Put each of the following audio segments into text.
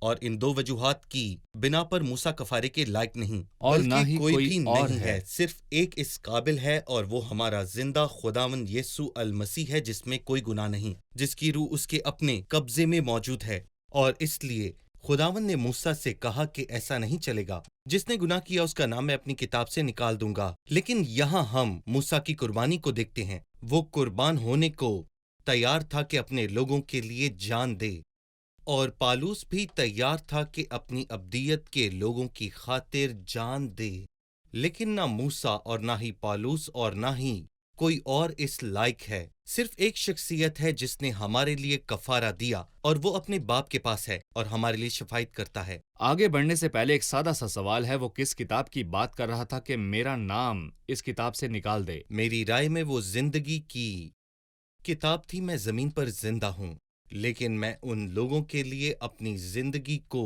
اور ان دو وجوہات کی بنا پر موسیٰ کفارے کے لائق نہیں، اور نہ بلکہ ہی کوئی کوئی بھی اور نہیں ہے۔ ہے، صرف ایک اس قابل ہے اور وہ ہمارا زندہ خداوند یسوع المسیح ہے، جس میں کوئی گناہ نہیں، جس کی روح اس کے اپنے قبضے میں موجود ہے۔ اور اس لیے خداوند نے موسیٰ سے کہا کہ ایسا نہیں چلے گا، جس نے گناہ کیا اس کا نام میں اپنی کتاب سے نکال دوں گا۔ لیکن یہاں ہم موسیٰ کی قربانی کو دیکھتے ہیں۔ وہ قربان ہونے کو تیار تھا کہ اپنے لوگوں کے لیے جان دے، اور پالوس بھی تیار تھا کہ اپنی ابدیت کے لوگوں کی خاطر جان دے۔ لیکن نہ موسیٰ اور نہ ہی پالوس اور نہ ہی کوئی اور اس لائق ہے۔ صرف ایک شخصیت ہے جس نے ہمارے لیے کفارہ دیا، اور وہ اپنے باپ کے پاس ہے اور ہمارے لیے شفاعت کرتا ہے۔ آگے بڑھنے سے پہلے ایک سادہ سا سوال ہے، وہ کس کتاب کی بات کر رہا تھا کہ میرا نام اس کتاب سے نکال دے؟ میری رائے میں وہ زندگی کی کتاب تھی۔ میں زمین پر زندہ ہوں، لیکن میں ان لوگوں کے لیے اپنی زندگی کو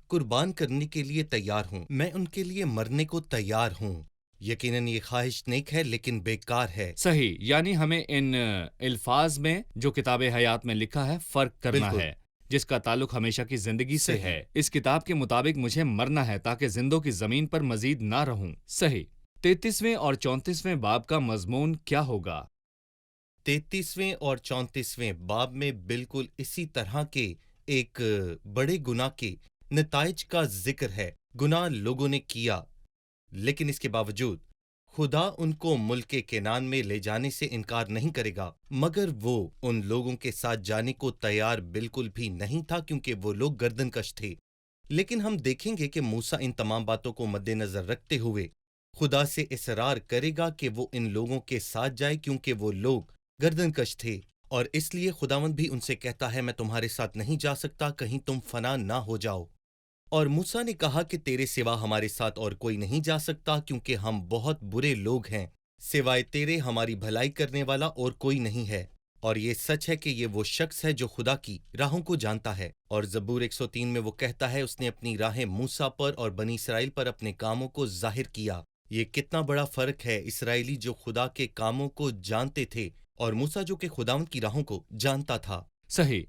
قربان کرنے کے لیے تیار ہوں۔ میں ان کے لیے مرنے کو تیار ہوں۔ یقیناً یہ خواہش نیک ہے لیکن بیکار ہے۔ صحیح، یعنی ہمیں ان الفاظ میں جو کتاب حیات میں لکھا ہے فرق کرنا بالکل ہے، جس کا تعلق ہمیشہ کی زندگی سے صحیح۔ ہے۔ اس کتاب کے مطابق مجھے مرنا ہے تاکہ زندوں کی زمین پر مزید نہ رہوں۔ صحیح۔ 33ویں اور 34ویں باب کا مضمون کیا ہوگا؟ 33ویں اور 34ویں باب میں بالکل اسی طرح کے ایک بڑے گناہ کے نتائج کا ذکر ہے۔ گناہ لوگوں نے کیا، لیکن اس کے باوجود خدا ان کو ملک کنعان میں لے جانے سے انکار نہیں کرے گا، مگر وہ ان لوگوں کے ساتھ جانے کو تیار بالکل بھی نہیں تھا، کیونکہ وہ لوگ گردن کش تھے۔ لیکن ہم دیکھیں گے کہ موسیٰ ان تمام باتوں کو مد نظر رکھتے ہوئے خدا سے اصرار کرے گا کہ وہ ان لوگوں کے ساتھ جائے، کیونکہ وہ لوگ گردن کش تھے، اور اس لیے خداوند بھی ان سے کہتا ہے میں تمہارے ساتھ نہیں جا سکتا، کہیں تم فنا نہ ہو جاؤ۔ اور موسیٰ نے کہا کہ تیرے سوا ہمارے ساتھ اور کوئی نہیں جا سکتا، کیونکہ ہم بہت برے لوگ ہیں، سوائے تیرے ہماری بھلائی کرنے والا اور کوئی نہیں ہے۔ اور یہ سچ ہے کہ یہ وہ شخص ہے جو خدا کی راہوں کو جانتا ہے۔ اور زبور 103 میں وہ کہتا ہے اس نے اپنی راہیں موسیٰ پر اور بنی اسرائیل پر اپنے کاموں کو ظاہر کیا۔ یہ کتنا بڑا فرق ہے، اسرائیلی جو خدا کے کاموں کو جانتے تھے اور موسیٰ جو کہ خداوند کی راہوں کو جانتا تھا۔ صحیح۔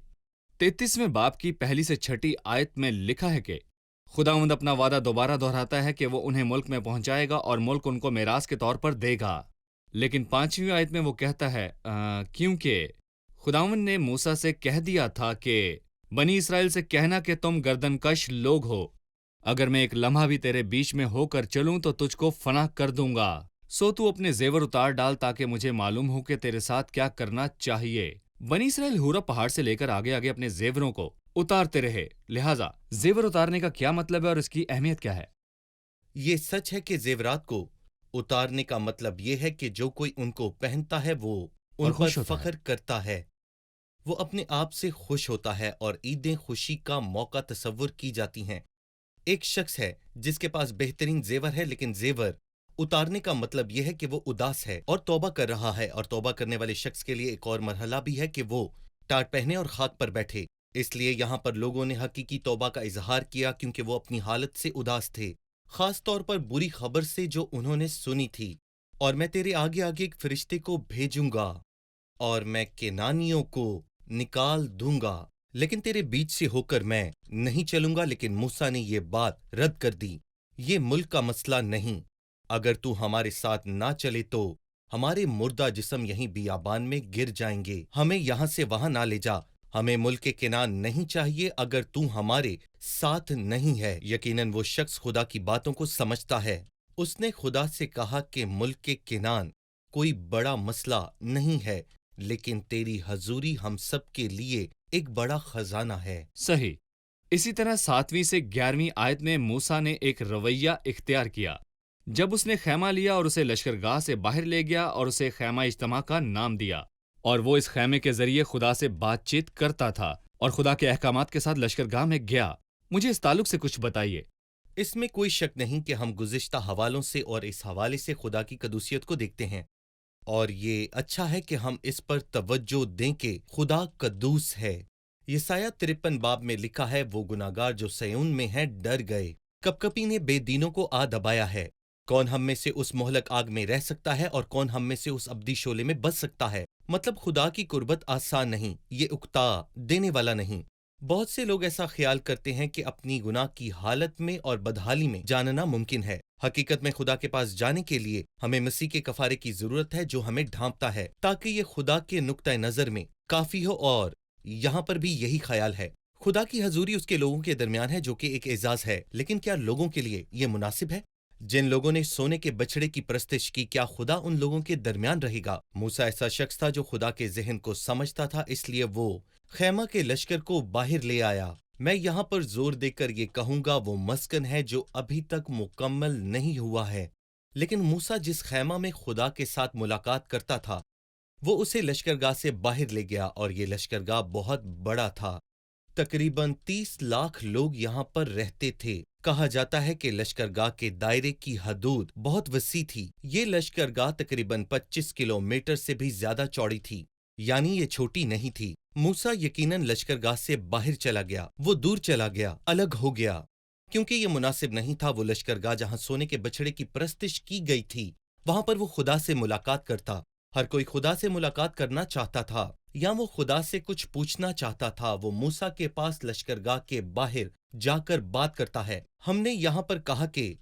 33ویں باب کی پہلی سے چھٹی آیت میں لکھا ہے کہ خداوند اپنا وعدہ دوبارہ دہراتا ہے کہ وہ انہیں ملک میں پہنچائے گا اور ملک ان کو میراث کے طور پر دے گا۔ لیکن 5ویں آیت میں وہ کہتا ہے کیونکہ خداوند نے موسیٰ سے کہہ دیا تھا کہ بنی اسرائیل سے کہنا کہ تم گردن کش لوگ ہو، اگر میں ایک لمحہ بھی تیرے بیچ میں ہو کر چلوں تو تجھ کو فنا کر دوں گا، سو تو اپنے زیور اتار ڈال تاکہ مجھے معلوم ہو کہ تیرے ساتھ کیا کرنا چاہیے۔ بنی اسرائیل ہورا پہاڑ سے لے کر آگے آگے اپنے زیوروں کو اتارتے رہے، لہٰذا زیور اتارنے کا کیا مطلب ہے اور اس کی اہمیت کیا ہے؟ یہ سچ ہے کہ زیورات کو اتارنے کا مطلب یہ ہے کہ جو کوئی ان کو پہنتا ہے وہ اور ان پر خوش ہوتا ہے۔ فخر کرتا ہے، وہ اپنے آپ سے خوش ہوتا ہے، اور عیدیں خوشی کا موقع تصور کی جاتی ہیں۔ ایک شخص ہے جس کے پاس بہترین زیور ہے، لیکن زیور اتارنے کا مطلب یہ ہے کہ وہ اداس ہے اور توبہ کر رہا ہے، اور توبہ کرنے والے شخص کے لیے ایک اور مرحلہ بھی ہے کہ وہ ٹاٹ پہنے اور خاک پر بیٹھے۔ اس لیے یہاں پر لوگوں نے حقیقی توبہ کا اظہار کیا، کیونکہ وہ اپنی حالت سے اداس تھے، خاص طور پر بری خبر سے جو انہوں نے سنی تھی۔ اور میں تیرے آگے آگے ایک فرشتے کو بھیجوں گا اور میں کنعانیوں کو نکال دوں گا، لیکن تیرے بیچ سے ہو کر میں نہیں چلوں گا۔ لیکن موسیٰ نے یہ بات رد کر دی، یہ ملک کا مسئلہ نہیں، اگر تو ہمارے ساتھ نہ چلے تو ہمارے مردہ جسم یہیں بیابان میں گر جائیں گے، ہمیں یہاں سے وہاں نہ لے جا، ہمیں ملک کنعان نہیں چاہیے اگر تو ہمارے ساتھ نہیں ہے۔ یقیناً وہ شخص خدا کی باتوں کو سمجھتا ہے۔ اس نے خدا سے کہا کہ ملک کنعان کوئی بڑا مسئلہ نہیں ہے، لیکن تیری حضوری ہم سب کے لیے ایک بڑا خزانہ ہے۔ صحیح۔ اسی طرح 7ویں سے 11ویں آیت میں موسیٰ نے ایک رویہ اختیار کیا جب اس نے خیمہ لیا اور اسے لشکرگاہ سے باہر لے گیا اور اسے خیمہ اجتماع کا نام دیا، اور وہ اس خیمے کے ذریعے خدا سے بات چیت کرتا تھا اور خدا کے احکامات کے ساتھ لشکرگاہ میں گیا۔ مجھے اس تعلق سے کچھ بتائیے۔ اس میں کوئی شک نہیں کہ ہم گزشتہ حوالوں سے اور اس حوالے سے خدا کی قدوسیت کو دیکھتے ہیں، اور یہ اچھا ہے کہ ہم اس پر توجہ دیں کہ خدا قدوس ہے۔ یسایہ 53 باب میں لکھا ہے، وہ گناہگار جو سیون میں ہیں ڈر گئے، کپکپی نے بے دینوں کو آ دبایا ہے۔ کون ہم میں سے اس مہلک آگ میں رہ سکتا ہے، اور کون ہم میں سے اس ابدی شعلے میں بچ سکتا ہے؟ مطلب خدا کی قربت آسان نہیں، یہ اکتا دینے والا نہیں۔ بہت سے لوگ ایسا خیال کرتے ہیں کہ اپنی گناہ کی حالت میں اور بدحالی میں جاننا ممکن ہے۔ حقیقت میں خدا کے پاس جانے کے لیے ہمیں مسیح کے کفارے کی ضرورت ہے جو ہمیں ڈھانپتا ہے تاکہ یہ خدا کے نقطۂ نظر میں کافی ہو، اور یہاں پر بھی یہی خیال ہے۔ خدا کی حضوری اس کے لوگوں کے درمیان ہے جو کہ ایک اعزاز ہے، لیکن کیا لوگوں کے لیے یہ مناسب ہے؟ جن لوگوں نے سونے کے بچڑے کی پرستش کی، کیا خدا ان لوگوں کے درمیان رہے گا؟ موسیٰ ایسا شخص تھا جو خدا کے ذہن کو سمجھتا تھا، اس لیے وہ خیمہ کے لشکر کو باہر لے آیا۔ میں یہاں پر زور دے کر یہ کہوں گا وہ مسکن ہے جو ابھی تک مکمل نہیں ہوا ہے، لیکن موسیٰ جس خیمہ میں خدا کے ساتھ ملاقات کرتا تھا وہ اسے لشکرگاہ سے باہر لے گیا، اور یہ لشکرگاہ بہت بڑا تھا۔ تقریباً 30 لاکھ لوگ یہاں پر رہتے تھے۔ کہا جاتا ہے کہ لشکرگاہ کے دائرے کی حدود بہت وسیع تھی۔ یہ لشکرگاہ تقریباً 25 کلومیٹر سے بھی زیادہ چوڑی تھی، یعنی یہ چھوٹی نہیں تھی۔ موسیٰ یقیناً لشکرگاہ سے باہر چلا گیا، وہ دور چلا گیا، الگ ہو گیا، کیونکہ یہ مناسب نہیں تھا۔ وہ لشکرگاہ جہاں سونے کے بچڑے کی پرستش کی گئی تھی، وہاں پر وہ خدا سے ملاقات کرتا۔ ہر کوئی خدا سے ملاقات کرنا چاہتا تھا، یا وہ خدا سے کچھ پوچھنا چاہتا تھا۔ وہ موسیٰ کے پاس لشکرگاہ کے باہر جا کر بات کرتا ہے۔ ہم نے یہاں پر کہا کہ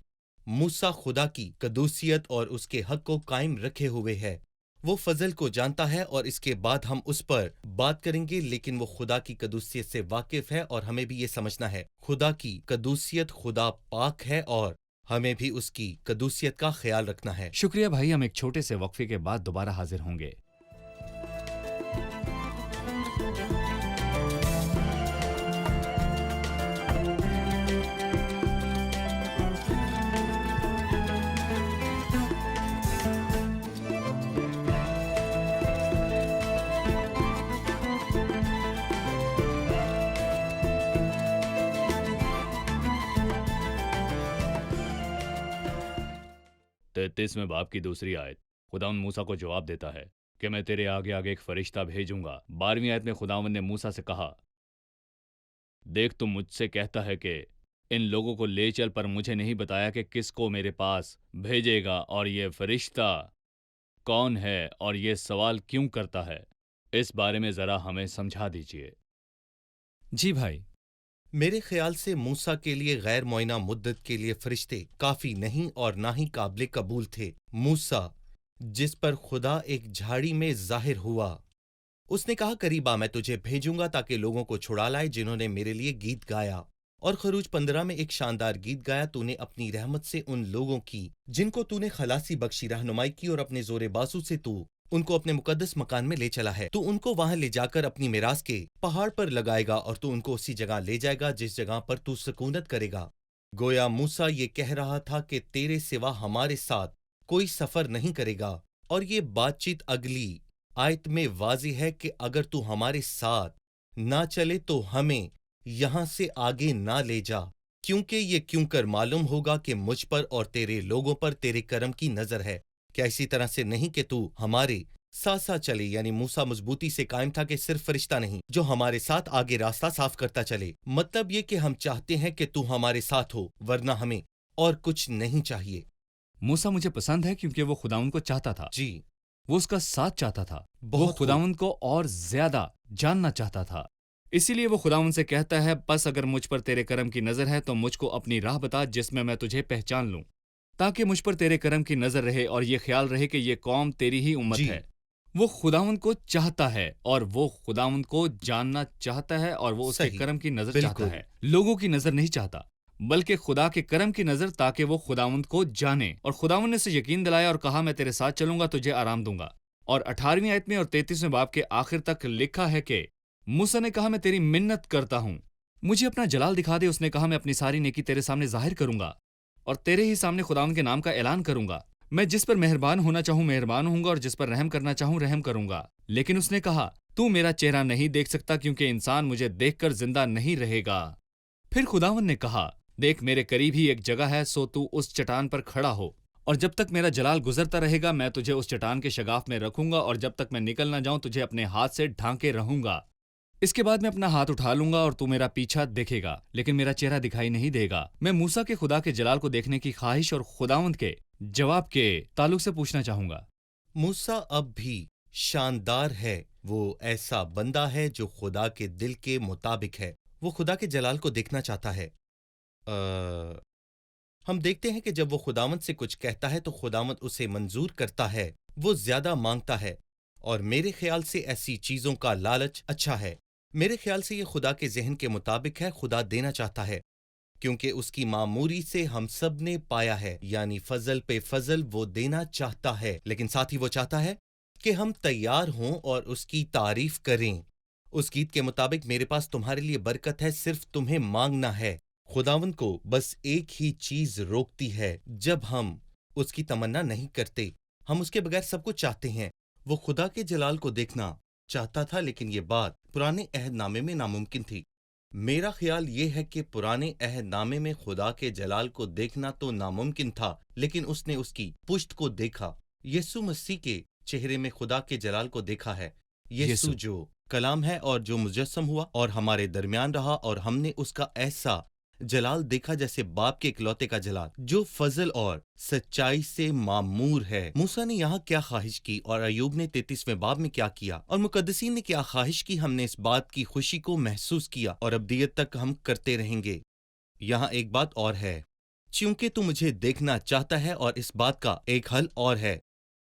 موسیٰ خدا کی قدوسیت اور اس کے حق کو قائم رکھے ہوئے ہے۔ وہ فضل کو جانتا ہے اور اس کے بعد ہم اس پر بات کریں گے، لیکن وہ خدا کی قدوسیت سے واقف ہے، اور ہمیں بھی یہ سمجھنا ہے خدا کی قدوسیت، خدا پاک ہے، اور ہمیں بھی اس کی قدوسیت کا خیال رکھنا ہے۔ شکریہ بھائی، ہم ایک چھوٹے سے وقفے کے بعد دوبارہ حاضر ہوں گے۔ تینتیسویں باب کی دوسری آیت، خداوند موسیٰ کو جواب دیتا ہے کہ میں تیرے آگے آگے ایک فرشتہ بھیجوں گا۔ 12ویں آیت میں خداوند نے موسیٰ سے کہا، دیکھ تم مجھ سے کہتا ہے کہ ان لوگوں کو لے چل، پر مجھے نہیں بتایا کہ کس کو میرے پاس بھیجے گا، اور یہ فرشتہ کون ہے اور یہ سوال کیوں کرتا ہے؟ اس بارے میں ذرا ہمیں سمجھا دیجیے۔ جی بھائی۔ میرے خیال سے موسیٰ کے لیے غیر معینہ مدت کے لیے فرشتے کافی نہیں اور نہ ہی قابل قبول تھے۔ موسیٰ جس پر خدا ایک جھاڑی میں ظاہر ہوا، اس نے کہا قریب آ، میں تجھے بھیجوں گا تاکہ لوگوں کو چھڑا لائے جنہوں نے میرے لیے گیت گایا۔ اور خروج 15 میں ایک شاندار گیت گایا، تو نے اپنی رحمت سے ان لوگوں کی جن کو تو نے خلاصی بخشی رہنمائی کی، اور اپنے زور بازو سے تو ان کو اپنے مقدس مکان میں لے چلا ہے۔ تو ان کو وہاں لے جا کر اپنی میراث کے پہاڑ پر لگائے گا، اور تو ان کو اسی جگہ لے جائے گا جس جگہ پر تو سکونت کرے گا۔ گویا موسیٰ یہ کہہ رہا تھا کہ تیرے سوا ہمارے ساتھ کوئی سفر نہیں کرے گا، اور یہ بات چیت اگلی آیت میں واضح ہے کہ اگر تو ہمارے ساتھ نہ چلے تو ہمیں یہاں سے آگے نہ لے جا، کیونکہ یہ کیوں کر معلوم ہوگا کہ مجھ پر اور تیرے لوگوں پر تیرے کرم کی نظر ہے۔ کیا اسی طرح سے نہیں کہ تو ہمارے ساتھ ساتھ چلے؟ یعنی موسیٰ مضبوطی سے قائم تھا کہ صرف فرشتہ نہیں جو ہمارے ساتھ آگے راستہ صاف کرتا چلے، مطلب یہ کہ ہم چاہتے ہیں کہ تو ہمارے ساتھ ہو، ورنہ ہمیں اور کچھ نہیں چاہیے۔ موسیٰ مجھے پسند ہے کیونکہ وہ خداوند کو چاہتا تھا، جی، وہ اس کا ساتھ چاہتا تھا، وہ بہت خداوند کو اور زیادہ جاننا چاہتا تھا۔ اسی لیے وہ خداوند سے کہتا ہے، بس اگر مجھ پر تیرے کرم کی نظر ہے تو مجھ کو اپنی راہ بتا جس میں تجھے پہچان لوں، تاکہ مجھ پر تیرے کرم کی نظر رہے اور یہ خیال رہے کہ یہ قوم تیری ہی امت جی۔ ہے۔ وہ خداوند کو چاہتا ہے اور وہ خداوند کو جاننا چاہتا ہے، اور وہ اس کے صحیح، کرم کی نظر بالکل۔ چاہتا ہے، لوگوں کی نظر نہیں چاہتا، بلکہ خدا کے کرم کی نظر، تاکہ وہ خداوند کو جانے۔ اور خداوند نے اسے یقین دلایا اور کہا، میں تیرے ساتھ چلوں گا، تجھے آرام دوں گا۔ اور 18ویں آیت میں اور 33ویں باب کے آخر تک لکھا ہے کہ موسیٰ نے کہا، میں تیری منت کرتا ہوں، مجھے اپنا جلال دکھا دے۔ اس نے کہا، میں اپنی ساری نیکی تیرے سامنے ظاہر کروں گا، اور تیرے ہی سامنے خداوند کے نام کا اعلان کروں گا۔ میں جس پر مہربان ہونا چاہوں مہربان ہوں گا، اور جس پر رحم کرنا چاہوں رحم کروں گا۔ لیکن اس نے کہا، تو میرا چہرہ نہیں دیکھ سکتا، کیونکہ انسان مجھے دیکھ کر زندہ نہیں رہے گا۔ پھر خداوند نے کہا، دیکھ میرے قریب ہی ایک جگہ ہے، سو تو اس چٹان پر کھڑا ہو، اور جب تک میرا جلال گزرتا رہے گا میں تجھے اس چٹان کے شگاف میں رکھوں گا، اور جب تک میں نکل نہ جاؤں تجھے اپنے ہاتھ سے ڈھانکے رہوں گا۔ اس کے بعد میں اپنا ہاتھ اٹھا لوں گا اور تو میرا پیچھا دیکھے گا، لیکن میرا چہرہ دکھائی نہیں دے گا۔ میں موسیٰ کے خدا کے جلال کو دیکھنے کی خواہش اور خداوند کے جواب کے تعلق سے پوچھنا چاہوں گا۔ موسیٰ اب بھی شاندار ہے، وہ ایسا بندہ ہے جو خدا کے دل کے مطابق ہے۔ وہ خدا کے جلال کو دیکھنا چاہتا ہے۔ ہم دیکھتے ہیں کہ جب وہ خداوند سے کچھ کہتا ہے تو خداوند اسے منظور کرتا ہے، وہ زیادہ مانگتا ہے، اور میرے خیال سے ایسی چیزوں کا لالچ اچھا ہے۔ میرے خیال سے یہ خدا کے ذہن کے مطابق ہے، خدا دینا چاہتا ہے کیونکہ اس کی معموری سے ہم سب نے پایا ہے، یعنی فضل پہ فضل وہ دینا چاہتا ہے، لیکن ساتھ ہی وہ چاہتا ہے کہ ہم تیار ہوں اور اس کی تعریف کریں۔ اس گیت کے مطابق میرے پاس تمہارے لیے برکت ہے، صرف تمہیں مانگنا ہے۔ خداوند کو بس ایک ہی چیز روکتی ہے جب ہم اس کی تمنا نہیں کرتے۔ ہم اس کے بغیر سب کچھ چاہتے ہیں۔ وہ خدا کے جلال کو دیکھنا چاہتا تھا، لیکن یہ بات پرانے عہد نامے میں ناممکن تھی۔ میرا خیال یہ ہے کہ پرانے عہد نامے میں خدا کے جلال کو دیکھنا تو ناممکن تھا، لیکن اس نے اس کی پشت کو دیکھا۔ یسوع مسیح کے چہرے میں خدا کے جلال کو دیکھا ہے۔ یسوع جو کلام ہے اور جو مجسم ہوا اور ہمارے درمیان رہا، اور ہم نے اس کا ایسا جلال دیکھا جیسے باپ کے اکلوتے کا جلال، جو فضل اور سچائی سے معمور ہے۔ موسیٰ نے یہاں کیا خواہش کی اور ایوب نے 33ویں باب میں کیا کیا، اور مقدسین نے کیا خواہش کی، ہم نے اس بات کی خوشی کو محسوس کیا اور ابدیت تک ہم کرتے رہیں گے۔ یہاں ایک بات اور ہے، چونکہ تو مجھے دیکھنا چاہتا ہے، اور اس بات کا ایک حل اور ہے۔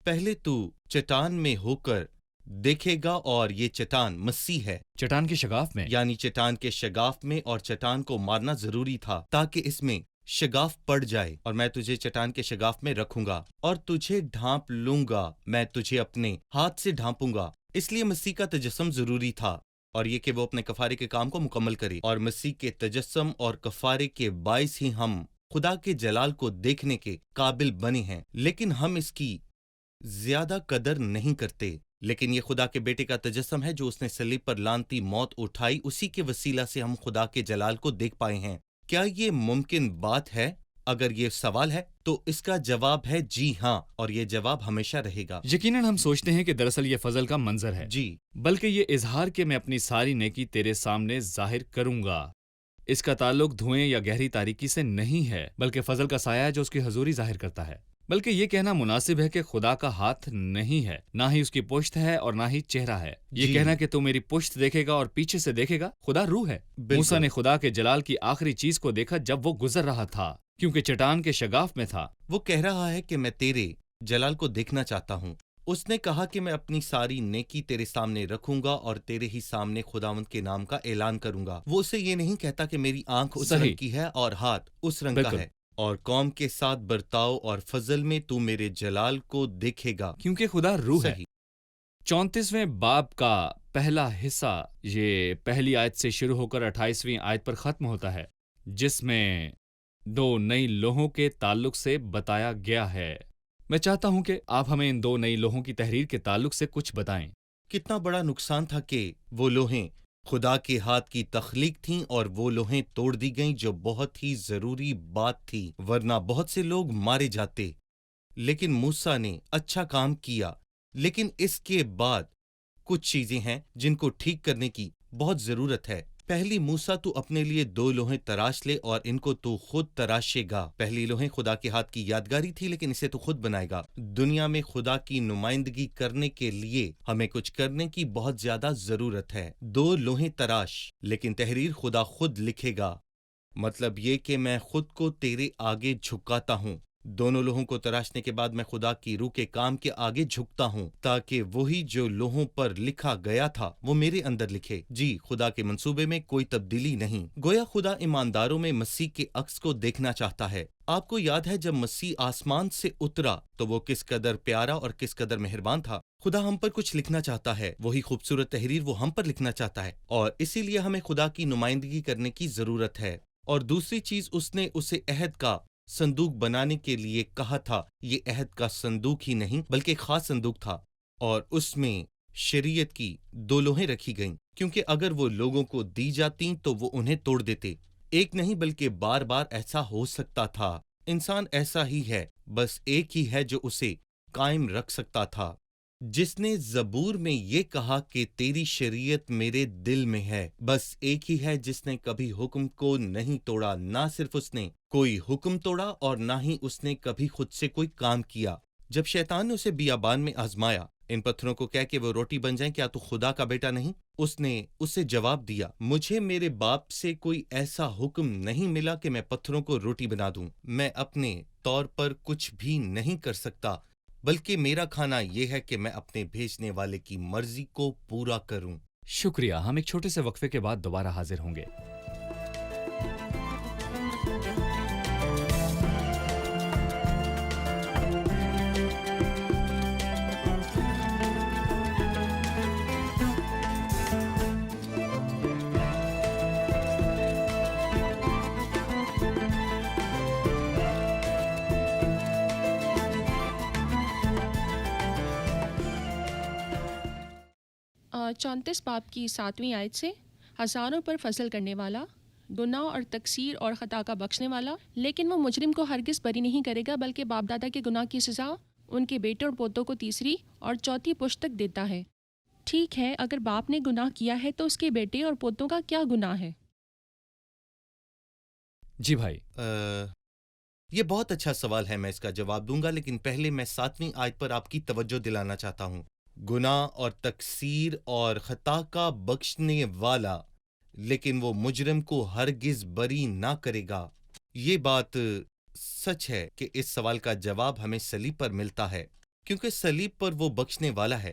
پہلے تو چٹان میں ہو کر دیکھے گا، اور یہ چٹان مسیح ہے۔ چٹان کے شگاف میں، یعنی چٹان کے شگاف میں، اور چٹان کو مارنا ضروری تھا تاکہ اس میں شگاف پڑ جائے، اور میں تجھے چٹان کے شگاف میں رکھوں گا اور تجھے ڈھانپ لوں گا، میں تجھے اپنے ہاتھ سے ڈھانپوں گا۔ اس لیے مسیح کا تجسم ضروری تھا، اور یہ کہ وہ اپنے کفارے کے کام کو مکمل کرے، اور مسیح کے تجسم اور کفارے کے باعث ہی ہم خدا کے جلال کو دیکھنے کے قابل بنے ہیں، لیکن ہم اس کی زیادہ قدر نہیں کرتے۔ لیکن یہ خدا کے بیٹے کا تجسم ہے جو اس نے صلیب پر لعنتی موت اٹھائی، اسی کے وسیلہ سے ہم خدا کے جلال کو دیکھ پائے ہیں۔ کیا یہ ممکن بات ہے؟ اگر یہ سوال ہے تو اس کا جواب ہے جی ہاں، اور یہ جواب ہمیشہ رہے گا۔ یقیناً ہم سوچتے ہیں کہ دراصل یہ فضل کا منظر ہے، جی، بلکہ یہ اظہار کہ میں اپنی ساری نیکی تیرے سامنے ظاہر کروں گا۔ اس کا تعلق دھوئیں یا گہری تاریکی سے نہیں ہے، بلکہ فضل کا سایہ ہے جو اس کی حضوری ظاہر کرتا ہے۔ بلکہ یہ کہنا مناسب ہے کہ خدا کا ہاتھ نہیں ہے، نہ ہی اس کی پشت ہے اور نہ ہی چہرہ ہے۔ یہ جی، کہنا کہ تو میری پشت دیکھے گا اور پیچھے سے دیکھے گا، خدا روح ہے۔ بالکل۔ موسیٰ نے خدا کے جلال کی آخری چیز کو دیکھا جب وہ گزر رہا تھا، کیونکہ چٹان کے شگاف میں تھا۔ وہ کہہ رہا ہے کہ میں تیرے جلال کو دیکھنا چاہتا ہوں۔ اس نے کہا کہ میں اپنی ساری نیکی تیرے سامنے رکھوں گا اور تیرے ہی سامنے خداوند کے نام کا اعلان کروں گا۔ وہ اسے یہ نہیں کہتا کہ میری آنکھ اس صحیح۔ رنگ کی ہے اور ہاتھ اس رنگ کا بالکل۔ ہے، اور قوم کے ساتھ برتاؤ اور فضل میں تو میرے جلال کو دیکھے گا۔ کیونکہ خدا روح ہے۔ صحیح۔ 34ویں باب کا پہلا حصہ یہ پہلی آیت سے شروع ہو کر 28ویں آیت پر ختم ہوتا ہے، جس میں 2 نئی لوحوں کے تعلق سے بتایا گیا ہے۔ میں چاہتا ہوں کہ آپ ہمیں ان 2 نئی لوحوں کی تحریر کے تعلق سے کچھ بتائیں۔ کتنا بڑا نقصان تھا کہ وہ لوہیں خدا کے ہاتھ کی تخلیق تھیں اور وہ لوہیں توڑ دی گئیں، جو بہت ہی ضروری بات تھی، ورنہ بہت سے لوگ مارے جاتے۔ لیکن موسیٰ نے اچھا کام کیا، لیکن اس کے بعد کچھ چیزیں ہیں جن کو ٹھیک کرنے کی بہت ضرورت ہے۔ پہلی، موسیٰ تو اپنے لیے 2 لوہیں تراش لے اور ان کو تو خود تراشے گا۔ پہلی لوہیں خدا کے ہاتھ کی یادگاری تھی، لیکن اسے تو خود بنائے گا۔ دنیا میں خدا کی نمائندگی کرنے کے لیے ہمیں کچھ کرنے کی بہت زیادہ ضرورت ہے۔ 2 لوہیں تراش، لیکن تحریر خدا خود لکھے گا۔ مطلب یہ کہ میں خود کو تیرے آگے جھکاتا ہوں۔ دونوں لوہوں کو تراشنے کے بعد میں خدا کی روح کے کام کے آگے جھکتا ہوں، تاکہ وہی جو لوہوں پر لکھا گیا تھا وہ میرے اندر لکھے۔ جی، خدا کے منصوبے میں کوئی تبدیلی نہیں۔ گویا خدا ایمانداروں میں مسیح کے عکس کو دیکھنا چاہتا ہے۔ آپ کو یاد ہے جب مسیح آسمان سے اترا تو وہ کس قدر پیارا اور کس قدر مہربان تھا۔ خدا ہم پر کچھ لکھنا چاہتا ہے، وہی خوبصورت تحریر وہ ہم پر لکھنا چاہتا ہے، اور اسی لیے ہمیں خدا کی نمائندگی کرنے کی ضرورت ہے۔ اور دوسری چیز، اس نے اسے عہد کا صندوق بنانے کے لیے کہا تھا۔ یہ عہد کا صندوق ہی نہیں بلکہ ایک خاص صندوق تھا، اور اس میں شریعت کی 2 لوہیں رکھی گئیں، کیونکہ اگر وہ لوگوں کو دی جاتیں تو وہ انہیں توڑ دیتے۔ ایک نہیں بلکہ بار بار ایسا ہو سکتا تھا۔ انسان ایسا ہی ہے، بس ایک ہی ہے جو اسے قائم رکھ سکتا تھا، جس نے زبور میں یہ کہا کہ تیری شریعت میرے دل میں ہے۔ بس ایک ہی ہے جس نے کبھی حکم کو نہیں توڑا، نہ صرف اس نے کوئی حکم توڑا اور نہ ہی اس نے کبھی خود سے کوئی کام کیا۔ جب شیطان نے اسے بیابان میں آزمایا، ان پتھروں کو کہہ کہ وہ روٹی بن جائیں، کیا تو خدا کا بیٹا نہیں؟ اس نے اسے جواب دیا، مجھے میرے باپ سے کوئی ایسا حکم نہیں ملا کہ میں پتھروں کو روٹی بنا دوں۔ میں اپنے طور پر کچھ بھی نہیں کر سکتا، بلکہ میرا کھانا یہ ہے کہ میں اپنے بھیجنے والے کی مرضی کو پورا کروں۔ شکریہ، ہم ایک چھوٹے سے وقفے کے بعد دوبارہ حاضر ہوں گے۔ چونتیس باب کی 7ویں آیت سے، ہزاروں پر فضل کرنے والا، گناہ اور تقصیر اور خطا کا بخشنے والا، لیکن وہ مجرم کو ہرگز بری نہیں کرے گا، بلکہ باپ دادا کے گناہ کی سزا ان کے بیٹے اور پوتوں کو تیسری اور چوتھی پشت تک دیتا ہے۔ ٹھیک ہے، اگر باپ نے گناہ کیا ہے تو اس کے بیٹے اور پوتوں کا کیا گناہ ہے؟ جی بھائی، یہ بہت اچھا سوال ہے، میں اس کا جواب دوں گا، لیکن پہلے میں 7ویں آیت پر آپ کی توجہ دلانا چاہتا ہوں۔ گناہ اور تقصیر اور خطا کا بخشنے والا، لیکن وہ مجرم کو ہرگز بری نہ کرے گا۔ یہ بات سچ ہے کہ اس سوال کا جواب ہمیں صلیب پر ملتا ہے، کیونکہ صلیب پر وہ بخشنے والا ہے،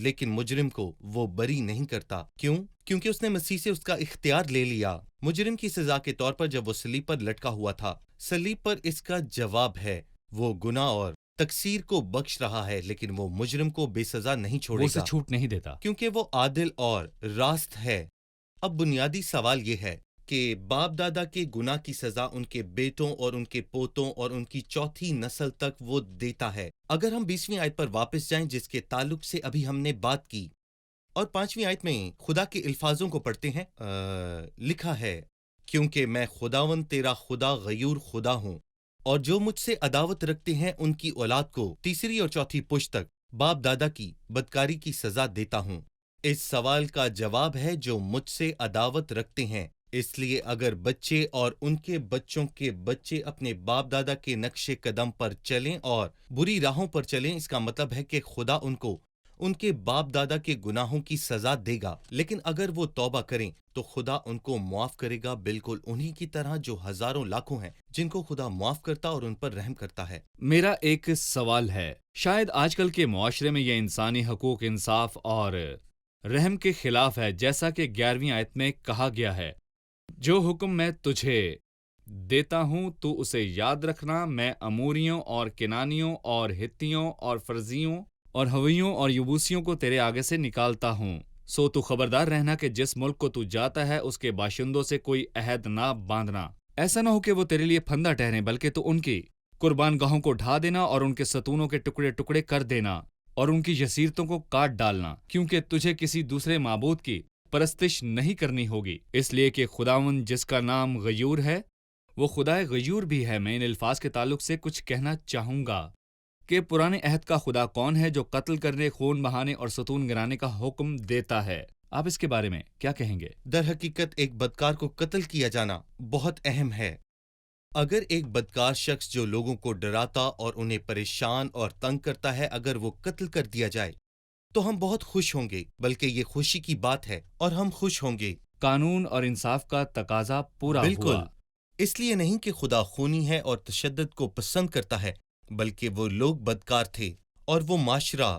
لیکن مجرم کو وہ بری نہیں کرتا۔ کیوں؟ کیونکہ اس نے مسیح سے اس کا اختیار لے لیا۔ مجرم کی سزا کے طور پر جب وہ صلیب پر لٹکا ہوا تھا، صلیب پر اس کا جواب ہے، وہ گناہ اور تقصیر کو بخش رہا ہے، لیکن وہ مجرم کو بے سزا نہیں چھوڑے وہ اسے گا، چھوٹ نہیں دیتا۔ کیونکہ وہ عادل اور راست ہے۔ اب بنیادی سوال یہ ہے کہ باپ دادا کے گناہ کی سزا ان کے بیٹوں اور ان کے پوتوں اور ان کی چوتھی نسل تک وہ دیتا ہے۔ اگر ہم 20ویں آیت پر واپس جائیں جس کے تعلق سے ابھی ہم نے بات کی، اور 5ویں آیت میں خدا کے الفاظوں کو پڑھتے ہیں، لکھا ہے، کیونکہ میں خداوند تیرا خدا غیور خدا ہوں، اور جو مجھ سے عداوت رکھتے ہیں ان کی اولاد کو تیسری اور چوتھی پشت تک باپ دادا کی بدکاری کی سزا دیتا ہوں۔ اس سوال کا جواب ہے جو مجھ سے عداوت رکھتے ہیں۔ اس لیے اگر بچے اور ان کے بچوں کے بچے اپنے باپ دادا کے نقش قدم پر چلیں اور بری راہوں پر چلیں، اس کا مطلب ہے کہ خدا ان کو ان کے باپ دادا کے گناہوں کی سزا دے گا، لیکن اگر وہ توبہ کریں تو خدا ان کو معاف کرے گا، بالکل انہی کی طرح جو ہزاروں لاکھوں ہیں جن کو خدا معاف کرتا اور ان پر رحم کرتا ہے۔ میرا ایک سوال ہے، شاید آج کل کے معاشرے میں یہ انسانی حقوق، انصاف اور رحم کے خلاف ہے، جیسا کہ 11ویں آیت میں کہا گیا ہے، جو حکم میں تجھے دیتا ہوں تو اسے یاد رکھنا، میں اموریوں اور کنانیوں اور ہتیوں اور فرزیوں اور ہویوں اور یبوسیوں کو تیرے آگے سے نکالتا ہوں۔ سو تو خبردار رہنا کہ جس ملک کو تو جاتا ہے اس کے باشندوں سے کوئی عہد نہ باندھنا، ایسا نہ ہو کہ وہ تیرے لیے پھندا ٹھہریں، بلکہ تو ان کی قربان گاہوں کو ڈھا دینا اور ان کے ستونوں کے ٹکڑے ٹکڑے کر دینا اور ان کی یسیرتوں کو کاٹ ڈالنا، کیونکہ تجھے کسی دوسرے معبود کی پرستش نہیں کرنی ہوگی، اس لیے کہ خداوند جس کا نام غیور ہے وہ خدائے غیور بھی ہے۔ میں ان الفاظ کے تعلق سے کچھ کہنا چاہوں گا کہ پرانے عہد کا خدا کون ہے جو قتل کرنے، خون بہانے اور ستون گرانے کا حکم دیتا ہے؟ آپ اس کے بارے میں کیا کہیں گے؟ در حقیقت ایک بدکار کو قتل کیا جانا بہت اہم ہے۔ اگر ایک بدکار شخص جو لوگوں کو ڈراتا اور انہیں پریشان اور تنگ کرتا ہے، اگر وہ قتل کر دیا جائے تو ہم بہت خوش ہوں گے، بلکہ یہ خوشی کی بات ہے اور ہم خوش ہوں گے۔ قانون اور انصاف کا تقاضا پورا بالکل، ہوا۔ اس لیے نہیں کہ خدا خونی ہے اور تشدد کو پسند کرتا ہے، بلکہ وہ لوگ بدکار تھے اور وہ معاشرہ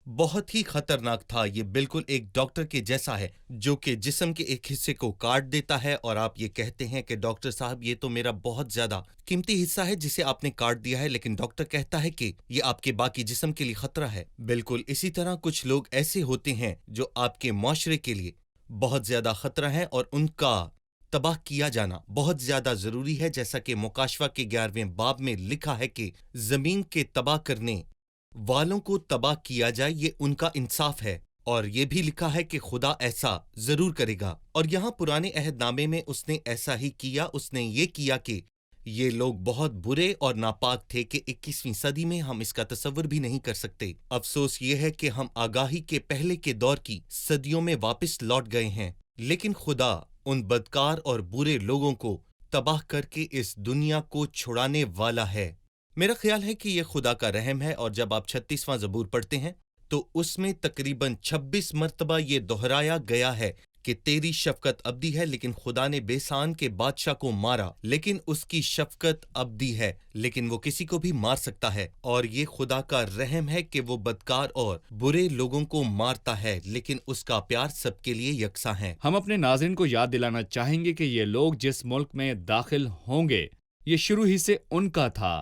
بہت ہی خطرناک تھا۔ یہ بالکل ایک ڈاکٹر کے جیسا ہے جو کہ جسم کے ایک حصے کو کاٹ دیتا ہے اور آپ یہ کہتے ہیں کہ ڈاکٹر صاحب یہ تو میرا بہت زیادہ قیمتی حصہ ہے جسے آپ نے کاٹ دیا ہے، لیکن ڈاکٹر کہتا ہے کہ یہ آپ کے باقی جسم کے لیے خطرہ ہے۔ بالکل اسی طرح کچھ لوگ ایسے ہوتے ہیں جو آپ کے معاشرے کے لیے بہت زیادہ خطرہ ہیں اور ان کا تباہ کیا جانا بہت زیادہ ضروری ہے، جیسا کہ مکاشفہ کے 11ویں باب میں لکھا ہے کہ زمین کے تباہ کرنے والوں کو تباہ کیا جائے، یہ ان کا انصاف ہے، اور یہ بھی لکھا ہے کہ خدا ایسا ضرور کرے گا۔ اور یہاں پرانے عہد نامے میں اس نے ایسا ہی کیا، اس نے یہ کیا کہ یہ لوگ بہت برے اور ناپاک تھے کہ 21ویں صدی میں ہم اس کا تصور بھی نہیں کر سکتے۔ افسوس یہ ہے کہ ہم آگاہی کے پہلے کے دور کی صدیوں میں واپس لوٹ گئے ہیں، لیکن خدا ان بدکار اور برے لوگوں کو تباہ کر کے اس دنیا کو چھڑانے والا ہے۔ میرا خیال ہے کہ یہ خدا کا رحم ہے، اور جب آپ 36واں زبور پڑھتے ہیں تو اس میں تقریباً 26 مرتبہ یہ دہرایا گیا ہے کہ تیری شفقت ابدی ہے، لیکن خدا نے بیسان کے بادشاہ کو مارا، لیکن اس کی شفقت ابدی ہے، لیکن وہ کسی کو بھی مار سکتا ہے، اور یہ خدا کا رحم ہے کہ وہ بدکار اور برے لوگوں کو مارتا ہے، لیکن اس کا پیار سب کے لیے یکساں ہے۔ ہم اپنے ناظرین کو یاد دلانا چاہیں گے کہ یہ لوگ جس ملک میں داخل ہوں گے یہ شروع ہی سے ان کا تھا،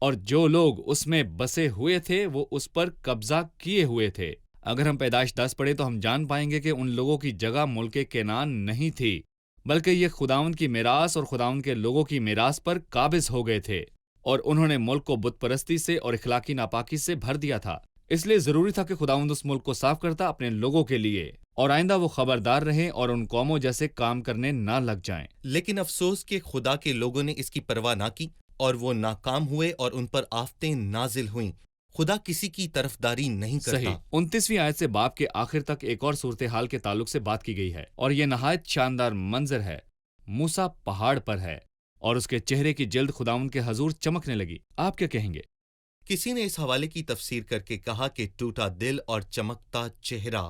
اور جو لوگ اس میں بسے ہوئے تھے وہ اس پر قبضہ کیے ہوئے تھے۔ اگر ہم پیدائش 10 پڑھیں تو ہم جان پائیں گے کہ ان لوگوں کی جگہ ملک کنعان نہیں تھی، بلکہ یہ خداوند کی میراث اور خداوند کے لوگوں کی میراث پر قابض ہو گئے تھے، اور انہوں نے ملک کو بت پرستی سے اور اخلاقی ناپاکی سے بھر دیا تھا۔ اس لیے ضروری تھا کہ خداوند اس ملک کو صاف کرتا اپنے لوگوں کے لیے، اور آئندہ وہ خبردار رہیں اور ان قوموں جیسے کام کرنے نہ لگ جائیں۔ لیکن افسوس کہ خدا کے لوگوں نے اس کی پرواہ نہ کی، اور وہ ناکام ہوئے اور ان پر آفتیں نازل ہوئیں۔ خدا کسی کی طرفداری نہیں کرتا۔ صحیح۔ 29ویں آیت سے باب کے آخر تک ایک اور صورتحال کے تعلق سے بات کی گئی ہے، اور یہ نہایت شاندار منظر ہے۔ موسیٰ پہاڑ پر ہے اور اس کے چہرے کی جلد خداوند کے حضور چمکنے لگی۔ آپ کیا کہیں گے؟ کسی نے اس حوالے کی تفسیر کر کے کہا کہ ٹوٹا دل اور چمکتا چہرہ،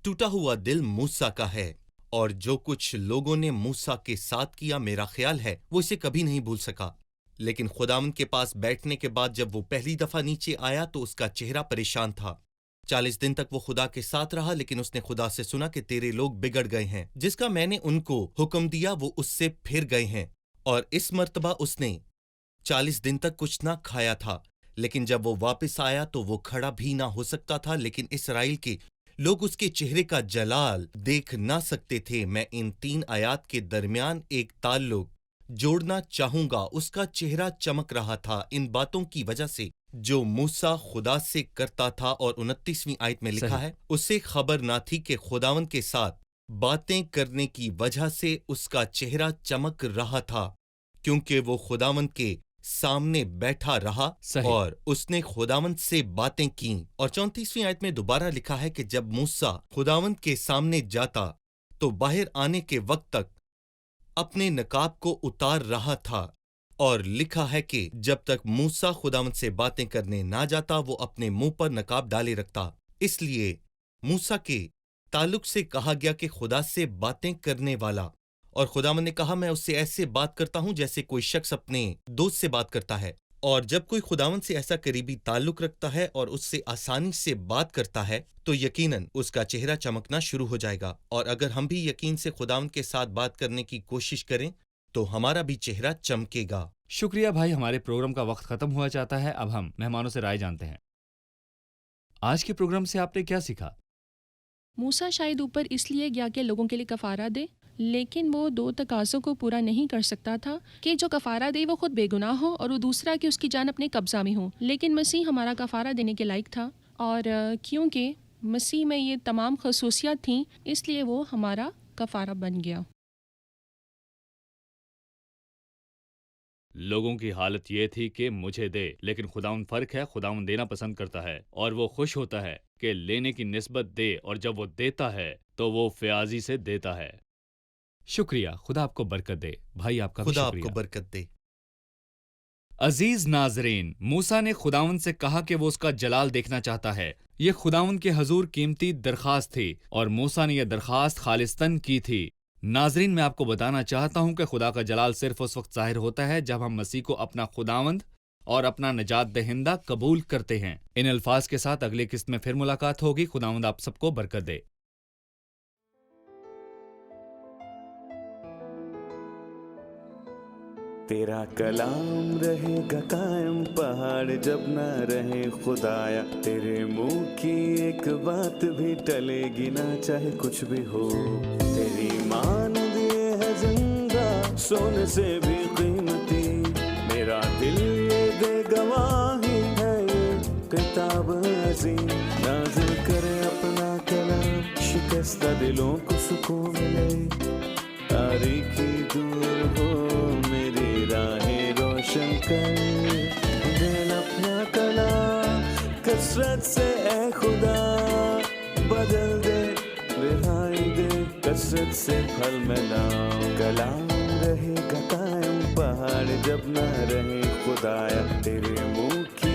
ٹوٹا ہوا دل موسیٰ کا ہے، اور جو کچھ لوگوں نے موسیٰ کے ساتھ کیا میرا خیال ہے وہ اسے کبھی نہیں بھول سکا۔ لیکن خداوند کے پاس بیٹھنے کے بعد جب وہ پہلی دفعہ نیچے آیا تو اس کا چہرہ پریشان تھا۔ 40 دن تک وہ خدا کے ساتھ رہا، لیکن اس نے خدا سے سنا کہ تیرے لوگ بگڑ گئے ہیں، جس کا میں نے ان کو حکم دیا وہ اس سے پھر گئے ہیں، اور اس مرتبہ اس نے 40 دن تک کچھ نہ کھایا تھا۔ لیکن جب وہ واپس آیا تو وہ کھڑا بھی نہ ہو سکتا تھا، لیکن اسرائیل کے لوگ اس کے چہرے کا جلال دیکھ نہ سکتے تھے۔ میں ان 3 آیات کے درمیان ایک تعلق جوڑنا چاہوں گا۔ اس کا چہرہ چمک رہا تھا ان باتوں کی وجہ سے جو موسیٰ خدا سے کرتا تھا، اور 29ویں آیت میں لکھا ہے، اسے خبر نہ تھی کہ خداوند کے ساتھ باتیں کرنے کی وجہ سے اس کا چہرہ چمک رہا تھا، کیونکہ وہ خداوند کے سامنے بیٹھا رہا اور اس نے خداوند سے باتیں کیں۔ اور 34ویں آیت میں دوبارہ لکھا ہے کہ جب موسیٰ خداوند کے سامنے جاتا تو باہر آنے کے وقت تک اپنے نقاب کو اتار رہا تھا، اور لکھا ہے کہ جب تک موسیٰ خداوند سے باتیں کرنے نہ جاتا وہ اپنے منہ پر نقاب ڈالے رکھتا۔ اس لیے موسیٰ کے تعلق سے کہا گیا کہ خدا سے باتیں کرنے والا، اور خداوند نے کہا میں اس سے ایسے بات کرتا ہوں جیسے کوئی شخص اپنے دوست سے بات کرتا ہے۔ اور جب کوئی خداوند سے ایسا قریبی تعلق رکھتا ہے اور اس سے آسانی سے بات کرتا ہے تو یقیناً اس کا چہرہ چمکنا شروع ہو جائے گا، اور اگر ہم بھی یقین سے خداوند کے ساتھ بات کرنے کی کوشش کریں تو ہمارا بھی چہرہ چمکے گا۔ شکریہ بھائی، ہمارے پروگرام کا وقت ختم ہوا چاہتا ہے۔ اب ہم مہمانوں سے رائے جانتے ہیں۔ آج کے پروگرام سے آپ نے کیا سیکھا؟ موسیٰ شاید اوپر اس لیے گیا کہ لوگوں کے لیے کفارہ دے، لیکن وہ 2 تقاضوں کو پورا نہیں کر سکتا تھا کہ جو کفارہ دے وہ خود بے گناہ ہو، اور وہ دوسرا کہ اس کی جان اپنے قبضہ میں ہو۔ لیکن مسیح ہمارا کفارہ دینے کے لائق تھا، اور کیونکہ مسیح میں یہ تمام خصوصیات تھیں اس لیے وہ ہمارا کفارہ بن گیا۔ لوگوں کی حالت یہ تھی کہ مجھے دے، لیکن خداوند فرق ہے، خداوند دینا پسند کرتا ہے، اور وہ خوش ہوتا ہے کہ لینے کی نسبت دے، اور جب وہ دیتا ہے تو وہ فیاضی سے دیتا ہے۔ شکریہ، خدا آپ کو برکت دے۔ بھائی آپ کا بھی خدا آپ شکریہ۔ کو برکت دے۔ عزیز ناظرین، موسیٰ نے خداوند سے کہا کہ وہ اس کا جلال دیکھنا چاہتا ہے۔ یہ خداوند کے حضور قیمتی درخواست تھی، اور موسیٰ نے یہ درخواست خالصتاً کی تھی۔ ناظرین، میں آپ کو بتانا چاہتا ہوں کہ خدا کا جلال صرف اس وقت ظاہر ہوتا ہے جب ہم مسیح کو اپنا خداوند اور اپنا نجات دہندہ قبول کرتے ہیں۔ ان الفاظ کے ساتھ اگلی قسط میں پھر ملاقات ہوگی۔ خداوند آپ سب کو برکت دے۔ تیرا کلام رہے گا قائم، پہاڑ جب نہ رہے خدایا، تیرے منہ کی ایک بات بھی ٹلے گی نہ چاہے کچھ بھی ہو۔ تیری مانند یہ ہے زندہ سونے سے بھی قیمتی، میرا دل یہ دے گواہی ہے یہ کتاب عظیم، نازل کرے اپنا کلام، شکستہ دلوں کو سکون ملے، تاریکی دور ہو میری راہیں روشن کر، دل اپنا کلام کثرت سے اے خدا بدل دے، رہائی دے کثرت سے پھل ملاؤ، کلام رہے گا قائم، پہاڑ جب نہ رہے خدایا، تیرے منہ کی